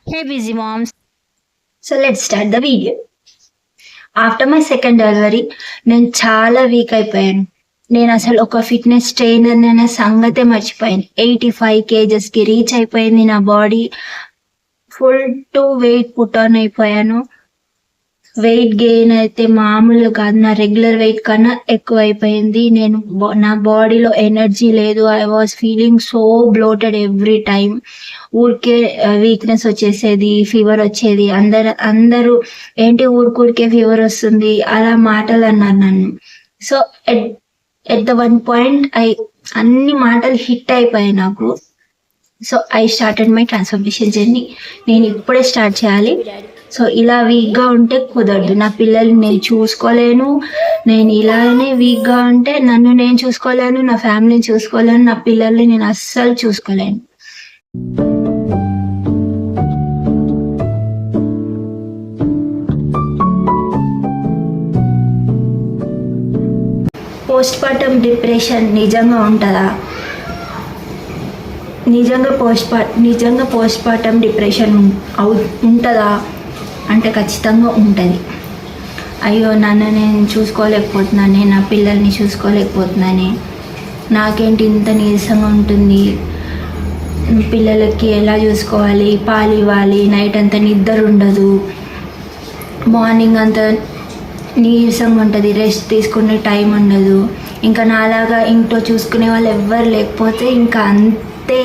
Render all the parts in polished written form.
Hey busy moms. So let's start the video. After my second delivery నేను చాలా week అయిపోయాను. నేను అసలు ఒక ఫిట్నెస్ ట్రైనర్ అనే సంగతే మర్చిపోయాను. 85 kgsకి రీచ్ అయిపోయింది నా body. Full to weight put on అయిపోయాను. వెయిట్ గెయిన్ అయితే మామూలు కాదు, నా రెగ్యులర్ వెయిట్ కన్నా ఎక్కువ అయిపోయింది. నా బాడీలో ఎనర్జీ లేదు. I was feeling so bloated every time. ఊరికే వీక్నెస్ వచ్చేసేది, ఫీవర్ వచ్చేది. అందరూ ఏంటి ఊరికే ఫీవర్ వస్తుంది అలా మాటలు అన్నారు నన్ను. So at the one point అన్ని మాటలు హిట్ అయిపోయాయి నాకు. So I started my transformation journey. నేను ఇప్పుడే స్టార్ట్ చేయాలి. సో ఇలా వీక్గా ఉంటే కుదరదు. నా పిల్లల్ని నేను చూసుకోలేను. నేను ఇలానే వీక్గా ఉంటే నన్ను నేను చూసుకోలేను, నా ఫ్యామిలీని చూసుకోలేను, నా పిల్లల్ని నేను అస్సలు చూసుకోలేను. పోస్ట్ పార్టమ్ డిప్రెషన్ నిజంగా ఉంటుందా? నిజంగా పోస్ట్ పార్టమ్ డిప్రెషన్ ఉంటుందా అంటే ఖచ్చితంగా ఉంటుంది. అయ్యో నన్ను నేను చూసుకోలేకపోతున్నానే, నా పిల్లల్ని చూసుకోలేకపోతున్నానే, నాకేంటి ఇంత నీరసంగా ఉంటుంది, పిల్లలకి ఎలా చూసుకోవాలి, పాలు ఇవ్వాలి, నైట్ అంతా నిద్ర ఉండదు, మార్నింగ్ అంతా నీరసంగా ఉంటుంది, రెస్ట్ తీసుకునే టైం ఉండదు. ఇంకా నాలాగా ఇంట్లో చూసుకునే వాళ్ళు ఎవ్వరు లేకపోతే ఇంకా అంతే.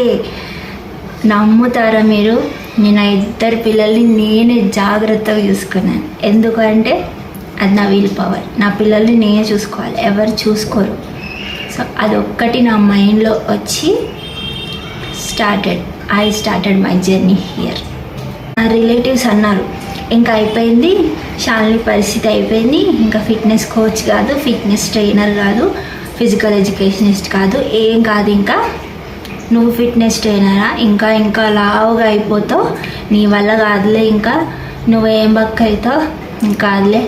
నమ్ముతారా మీరు? నేను 2 పిల్లల్ని నేనే జాగ్రత్తగా చూసుకున్నాను. ఎందుకంటే అది నా విల్ పవర్. నా పిల్లల్ని నేనే చూసుకోవాలి, ఎవరు చూసుకోరు. సో అదొక్కటి నా మైండ్లో వచ్చి I started my journey here. నా రిలేటివ్స్ అన్నారు ఇంకా అయిపోయింది, శాలిని పరిస్థితి అయిపోయింది, ఇంకా ఫిట్నెస్ కోచ్ కాదు, ఫిట్నెస్ ట్రైనర్ కాదు, ఫిజికల్ ఎడ్యుకేషనిస్ట్ కాదు, ఏం కాదు, ఇంకా నువ్వు ఫిట్నెస్ ట్రైనరా, ఇంకా లావుగా అయిపోతావు, నీ వల్ల కాదులే, ఇంకా నువ్వేం బక్క అవుతావు, ఇంకా కాదులే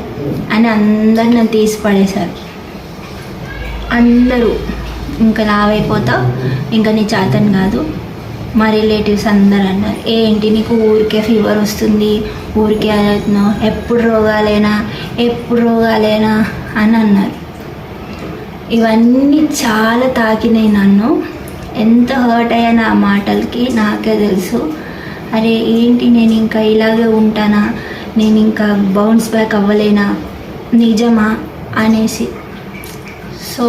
అని అందరు నన్ను తీసి పడేశారు. అందరూ ఇంకా లావైపోతావు, ఇంకా నీ చేతన్ కాదు. మా రిలేటివ్స్ అందరు అన్నారు ఏంటి నీకు ఊరికే ఫీవర్ వస్తుంది, ఊరికే అవుతున్నావు, ఎప్పుడు రోగాలేనా అని అన్నారు. ఇవన్నీ చాలా తాకినాయి నన్ను. ఎంత హర్ట్ అయ్యాను ఆ మాటలకి నాకే తెలుసు. అరే ఏంటి నేను ఇంకా ఇలాగే ఉంటానా, నేను ఇంకా బౌన్స్ బ్యాక్ అవ్వలేనా, నిజమా అనేసి. So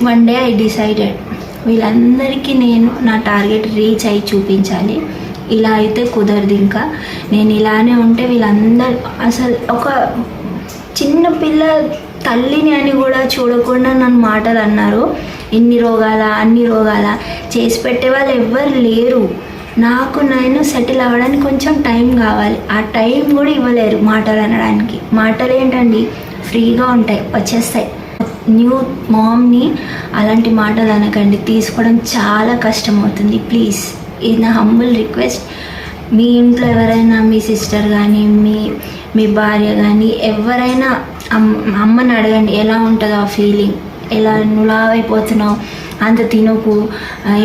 one day I decided వీళ్ళందరికీ నేను నా టార్గెట్ రీచ్ అయ్యి చూపించాలి. ఇలా అయితే కుదరదు. ఇంకా నేను ఇలానే ఉంటే వీళ్ళందరూ అసలు ఒక చిన్న పిల్ల తల్లిని అని కూడా చూడకుండా నన్ను మాటలు అన్నారు. అన్ని రోగాల చేసి పెట్టే వాళ్ళు ఎవ్వరు లేరు. నేను సెటిల్ అవ్వడానికి కొంచెం టైం కావాలి. ఆ టైం కూడా ఇవ్వలేరు మాటలు అనడానికి. మాటలు ఏంటండి, ఫ్రీగా ఉంటాయి, వచ్చేస్తాయి. న్యూ మామ్ని అలాంటి మాటలు అనకండి, తీసుకోవడం చాలా కష్టమవుతుంది. ప్లీజ్, ఇది నా హంబుల్ రిక్వెస్ట్. మీ ఇంట్లో ఎవరైనా మీ సిస్టర్ కానీ మీ భార్య కానీ ఎవరైనా అమ్మని అడగండి ఎలా ఉంటుందో ఆ ఫీలింగ్. ఎలా నువ్వు లావైపోతున్నావు, అంత తినకు,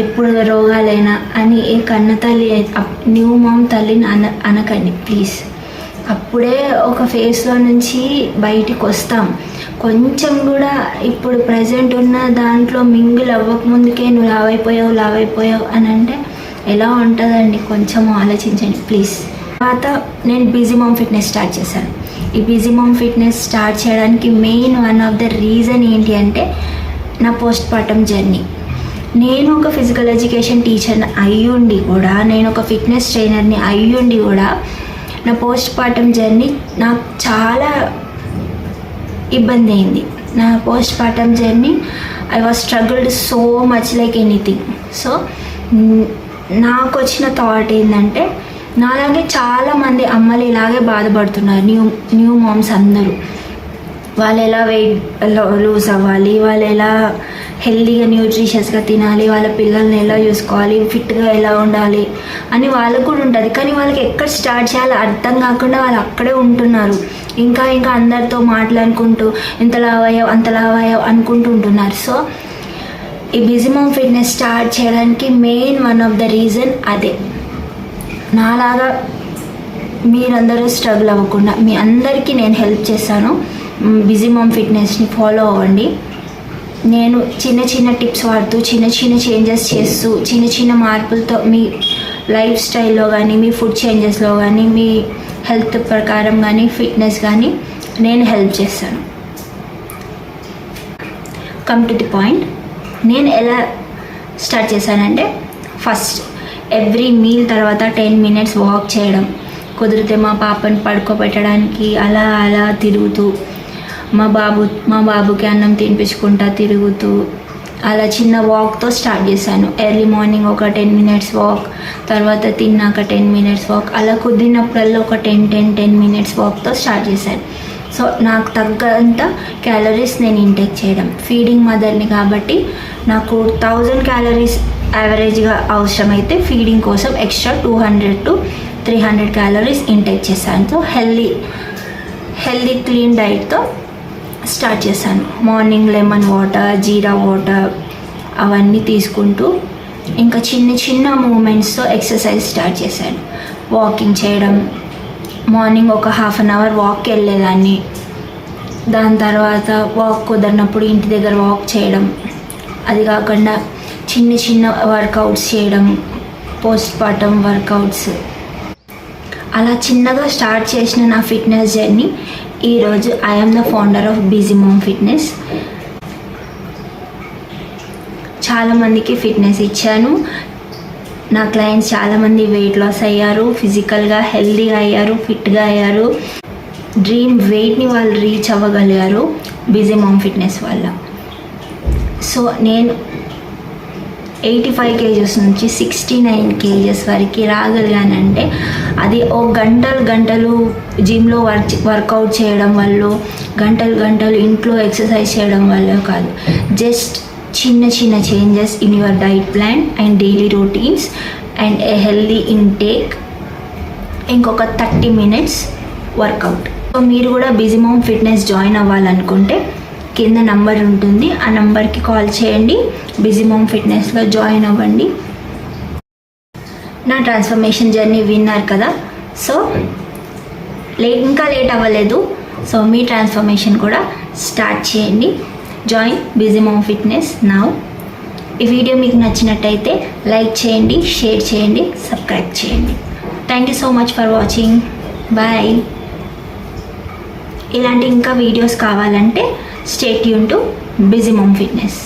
ఎప్పుడు రోగాలైనా అని ఏ కన్న తల్లి న్యూ మామ్ తల్లిని అనకండి ప్లీజ్. అప్పుడే ఒక ఫేస్లో నుంచి బయటికి వస్తాం. కొంచెం కూడా ఇప్పుడు ప్రజెంట్ ఉన్న దాంట్లో మింగిల్ అవ్వకముందుకే నువ్వు లావైపోయావు అని అంటే ఎలా ఉంటుందండి? కొంచెం ఆలోచించండి ప్లీజ్. తర్వాత నేను బిజీ మామ్ ఫిట్నెస్ స్టార్ట్ చేశాను. ఈ బిజీ మామ్ ఫిట్నెస్ స్టార్ట్ చేయడానికి main one of the reason ఏంటి అంటే నా పోస్ట్ పార్టమ్ జర్నీ. నేను ఒక ఫిజికల్ ఎడ్యుకేషన్ టీచర్ని అయ్యుండి కూడా, నేను ఒక ఫిట్నెస్ ట్రైనర్ని అయ్యుండి కూడా నా పోస్ట్ పార్టమ్ జర్నీ నాకు చాలా ఇబ్బంది అయింది. నా post partum journey I was struggled so much like anything. So నాకు వచ్చిన థాట్ ఏంటంటే నాలాగే చాలామంది అమ్మలు ఇలాగే బాధపడుతున్నారు. న్యూ మామ్స్ అందరూ వాళ్ళు ఎలా వెయిట్ లూజ్ అవ్వాలి, వాళ్ళు ఎలా హెల్తీగా న్యూట్రిషియస్గా తినాలి, వాళ్ళ పిల్లల్ని ఎలా చూసుకోవాలి, ఫిట్గా ఎలా ఉండాలి అని వాళ్ళకు కూడా ఉంటుంది. కానీ వాళ్ళకి ఎక్కడ స్టార్ట్ చేయాలో అర్థం కాకుండా వాళ్ళు అక్కడే ఉంటున్నారు. ఇంకా అందరితో మాట్లాడుకుంటూ ఇంత లావయ్యావు అనుకుంటూ ఉంటున్నారు. సో ఈ బిజీ మామ్ ఫిట్నెస్ స్టార్ట్ చేయడానికి main one of the reason అదే. నాలాగా మీరందరూ స్ట్రగుల్ అవ్వకుండా మీ అందరికీ నేను హెల్ప్ చేస్తాను. బిజీ మామ్ ఫిట్నెస్ని ఫాలో అవ్వండి. నేను చిన్న చిన్న టిప్స్ వాడుతూ చిన్న చిన్న చేంజెస్ చేస్తూ చిన్న చిన్న మార్పులతో మీ లైఫ్ స్టైల్లో కానీ మీ ఫుడ్ చేంజెస్లో కానీ మీ హెల్త్ ప్రకారం కానీ ఫిట్నెస్ కానీ నేను హెల్ప్ చేస్తాను. Come to the point. నేను ఎలా స్టార్ట్ చేశానంటే ఫస్ట్ ఎవ్రీ మీల్ తర్వాత 10 minutes వాక్ చేయడం, కుదిరితే మా పాపని పడుకోబెట్టడానికి అలా అలా తిరుగుతూ మా బాబుకి అన్నం తినిపించుకుంటా తిరుగుతూ అలా చిన్న వాక్తో స్టార్ట్ చేశాను. ఎర్లీ మార్నింగ్ ఒక 10 minutes వాక్, తర్వాత తిన్నాక 10 minutes వాక్, అలా కుదిరినప్పుడల్లా ఒక 10 minutes వాక్తో స్టార్ట్ చేశాను. సో నాకు తగ్గంత క్యాలరీస్ నేను ఇంటేక్ చేయడం, ఫీడింగ్ మదర్ని కాబట్టి నాకు 1000 calories యావరేజ్గా అవసరమైతే ఫీడింగ్ కోసం ఎక్స్ట్రా 200 to 300 calories ఇంటేక్ చేశాను. సో హెల్దీ క్లీన్ డైట్తో స్టార్ట్ చేశాను. మార్నింగ్ లెమన్ వాటర్, జీరా వాటర్ అవన్నీ తీసుకుంటూ ఇంకా చిన్న చిన్న మూమెంట్స్తో ఎక్సర్సైజ్ స్టార్ట్ చేశాను. వాకింగ్ చేయడం, మార్నింగ్ ఒక 1/2 hour వాక్కి వెళ్ళేదాన్ని. దాని తర్వాత వాక్ కుదరినప్పుడు ఇంటి దగ్గర వాక్ చేయడం, అది కాకుండా చిన్న చిన్న వర్కౌట్స్ చేయడం, పోస్ట్ పార్టమ్ వర్కౌట్స్, అలా చిన్నగా స్టార్ట్ చేసిన నా ఫిట్నెస్ జర్నీ ఈరోజు I'm the founder of busy mom fitness. చాలామందికి ఫిట్నెస్ ఇచ్చాను. నా క్లయింట్స్ చాలామంది వెయిట్ లాస్ అయ్యారు, ఫిజికల్గా హెల్తీగా అయ్యారు, ఫిట్గా అయ్యారు, డ్రీమ్ వెయిట్ని వాళ్ళు రీచ్ అవ్వగలిగారు బిజీ మామ్ ఫిట్నెస్ వల్ల. సో నేను 85 kgs నుంచి 69 kgs వరకు రాగలిగానంటే అది ఓ గంటలు జిమ్లో వర్కౌట్ చేయడం వల్ల, గంటలు ఇంట్లో ఎక్సర్సైజ్ చేయడం వల్ల కాదు, జస్ట్ చిన్న చిన్న changes in your diet plan and daily routines and A healthy intake, ఇంకొక 30 minutes వర్కౌట్. సో మీరు కూడా బిజీ మామ్ ఫిట్నెస్ జాయిన్ అవ్వాలనుకుంటే కింద నంబర్ ఉంటుంది, ఆ నంబర్కి కాల్ చేయండి, బిజీ మామ్ ఫిట్నెస్లో జాయిన్ అవ్వండి. నా ట్రాన్స్ఫర్మేషన్ జర్నీ విన్నారు కదా. సో ఇంకా లేట్ అవ్వలేదు. సో మీ ట్రాన్స్ఫర్మేషన్ కూడా స్టార్ట్ చేయండి. Join busy mom fitness now. ఈ వీడియో మీకు నచ్చినట్టయితే లైక్ చేయండి, షేర్ చేయండి, సబ్స్క్రైబ్ చేయండి. Thank you so much for watching. Bye. ఇలాంటి ఇంకా వీడియోస్ కావాలంటే stay tune to busy mom fitness.